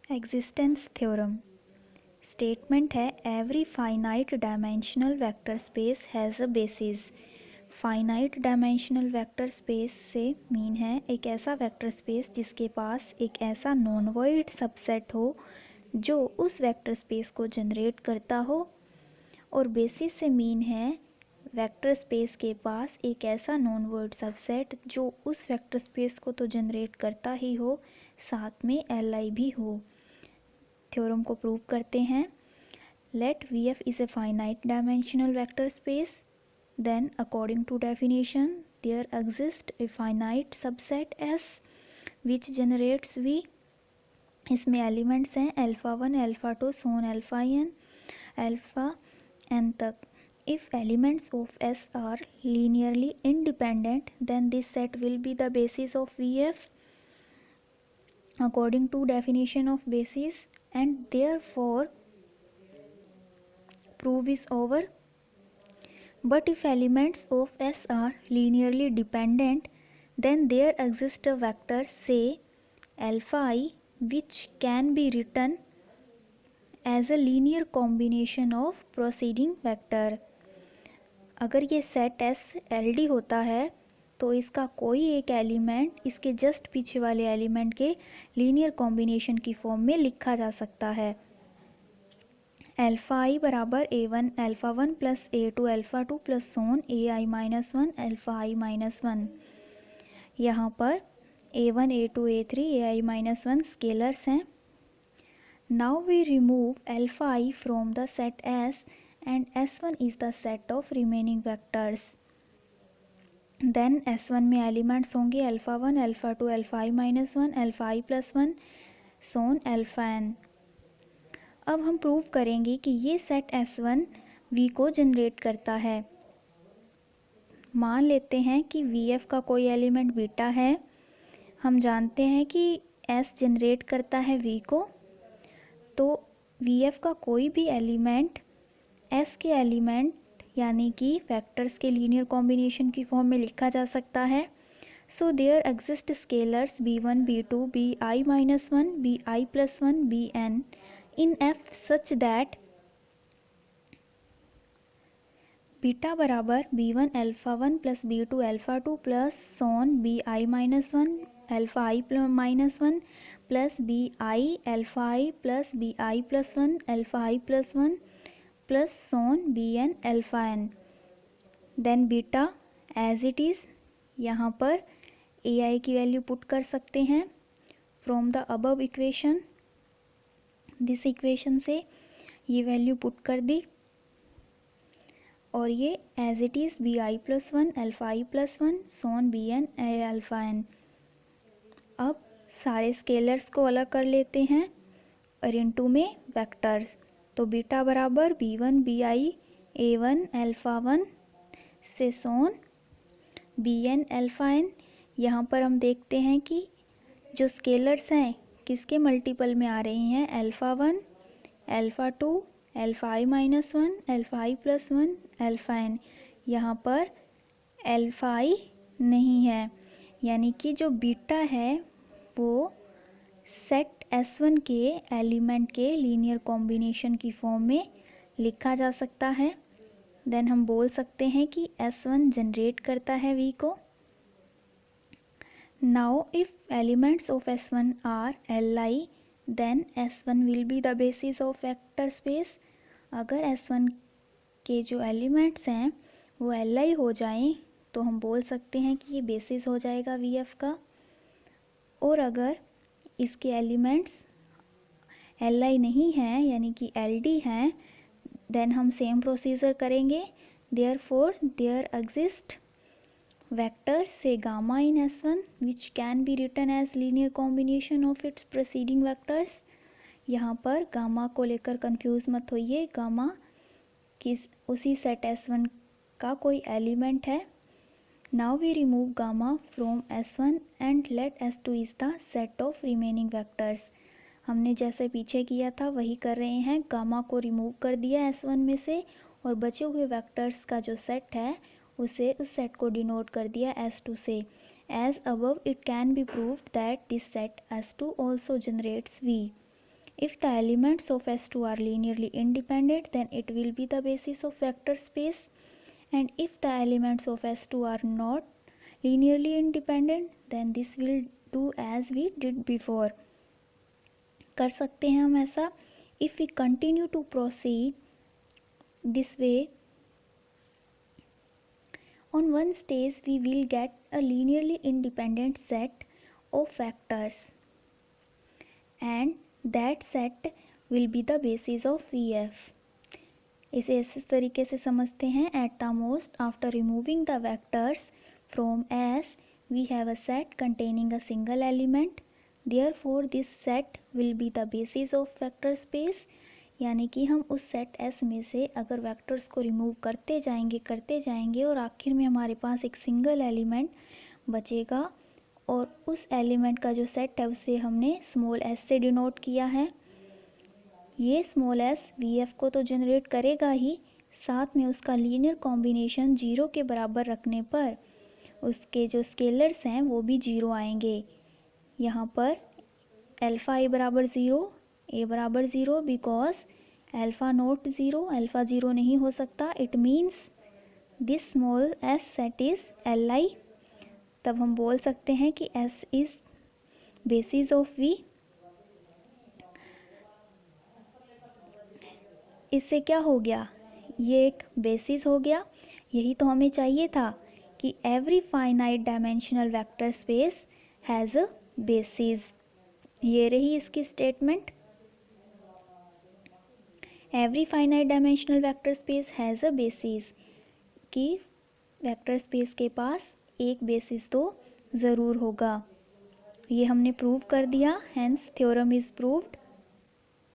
Existence theorem statement है every finite dimensional vector space has a basis. Finite dimensional vector space से mean है एक ऐसा vector space जिसके पास एक ऐसा नॉन वॉइड सबसेट हो जो उस वेक्टर स्पेस को जनरेट करता हो, और बेसिस से मीन है वेक्टर स्पेस के पास एक ऐसा नॉन वॉइड सबसेट जो उस वेक्टर स्पेस को तो जनरेट करता ही हो, साथ में एल भी हो। थ्योरम को प्रूव करते हैं। Let VF is a finite dimensional vector space, then according to definition there exists a finite subset S which generates V। इसमें एलिमेंट्स हैं अल्फ़ा 1 अल्फ़ा 2 सोन अल्फ़ा n तक। If elements of S are linearly independent then this set will be the basis of VF according to definition of basis, and therefore proof is over. But if elements of S are linearly dependent then there exists a vector say alpha I which can be written as a linear combination of preceding vector। अगर ये set S LD होता है तो इसका कोई एक element इसके just पीछे वाले एलिमेंट के लीनियर कॉम्बिनेशन की फॉर्म में लिखा जा सकता है। अल्फ़ा आई बराबर A1 alpha 1 plus A2 alpha 2 plus so on AI minus 1 alpha आई माइनस 1। यहाँ पर A1 A2 A3 AI minus 1 scalars हैं। Now we remove alpha i from the set S and S1 is the set of remaining vectors। Then S1 में elements होंगे alpha 1 alpha 2 alpha आई minus 1 alpha आई plus 1 so on alpha n। अब हम prove करेंगे कि ये set S1 V को generate करता है। मान लेते हैं कि VF का कोई एलिमेंट बीटा है। हम जानते हैं कि S जनरेट करता है V को, तो VF का कोई भी एलिमेंट S के एलिमेंट यानी कि वेक्टर्स के लीनियर कॉम्बिनेशन की फॉर्म में लिखा जा सकता है। So there exist scalars B1 B2 BI minus 1 BI plus 1 BN in F such that beta बराबर B1 alpha 1 plus B2 alpha 2 plus so on BI minus 1 alpha I minus 1 plus BI alpha I plus BI plus 1 alpha I plus 1 plus so on BN alpha n। Then beta as it is, यहाँ पर AI की value put कर सकते हैं from the above equation. This equation से ये value put कर दी और ये as it is BI plus 1 alpha I plus 1 so on BN alpha n। अब सारे स्केलर्स को अलग कर लेते हैं और इनटू में वेक्टर्स, तो बीटा बराबर B1 BI A1 अल्फ़ा 1 से सोन BN अल्फ़ा n। यहाँ पर हम देखते हैं कि जो स्केलर्स हैं किसके मल्टीपल में आ रही हैं, अल्फ़ा 1 अल्फ़ा 2 अल्फ़ा आई माइनस 1 अल्फ़ा आई प्लस 1 अल्फ़ा n। यहाँ पर अल्फ़ा आई नहीं है, यानी कि जो बीटा है वो सेट S1 के एलिमेंट के लीनियर कॉम्बिनेशन की फॉर्म में लिखा जा सकता है। देन हम बोल सकते हैं कि S1 जनरेट करता है V को। Now if elements of S1 are Li then S1 will be the basis of vector space. अगर S1 के जो एलिमेंट्स हैं वो Li हो जाएं तो हम बोल सकते हैं कि ये बेसिस हो जाएगा VF का। और अगर इसके एलिमेंट्स Li नहीं हैं यानी कि LD हैं, देन हम सेम प्रोसीजर करेंगे। Therefore there exist vector say gamma in S1 which can be written as linear combination of its preceding vectors. यहाँ पर गामा को लेकर कंफ्यूज मत होइए, गामा किस उसी सेट S1 का कोई एलिमेंट है। Now we remove gamma from S1 and let S2 is the set of remaining vectors. हमने जैसे पीछे किया था वही कर रहे हैं, गामा को रिमूव कर दिया S1 में से और बचे हुए वेक्टर्स का जो सेट है उसे उस सेट को डिनोट कर दिया S2 से। As above it can be proved that this set S2 also generates V। If the elements of S2 are linearly independent, then it will be the basis of vector space. And if the elements of S2 are not linearly independent, then this will do as we did before. कर सकते हैं हम ऐसा. If we continue to proceed this way, on one stage we will get a linearly independent set of vectors, and that set will be the basis of VF. इसे इस तरीके से समझते हैं. At the most, after removing the vectors from S, we have a set containing a single element. Therefore, this set will be the basis of vector space. यानी कि हम उस सेट S में से अगर वेक्टर्स को रिमूव करते जाएंगे और आखिर में हमारे पास एक सिंगल एलिमेंट बचेगा, और उस एलिमेंट का जो सेट है उसे हमने स्मॉल s से डिनोट किया है. ये स्मॉल s VF को तो जनरेट करेगा ही, साथ में उसका लीनियर कॉम्बिनेशन 0 के बराबर रखने पर उसके जो स्केलर्स हैं वो भी 0 आएंगे. यहाँ पर अल्फ़ा ए बराबर 0, ए बराबर 0, बिकॉज अल्फ़ा नॉट 0, अल्फ़ा 0 नहीं हो सकता. It means this small s set is Li. तब हम बोल सकते हैं कि S is basis of V. इससे क्या हो गया, ये एक बेसिस हो गया. यही तो हमें चाहिए था कि every finite dimensional vector space has a basis. ये रही इसकी statement. Every finite dimensional vector space has a basis, कि वेक्टर स्पेस के पास एक बेसिस तो ज़रूर होगा. ये हमने प्रूव कर दिया. Hence theorem is proved.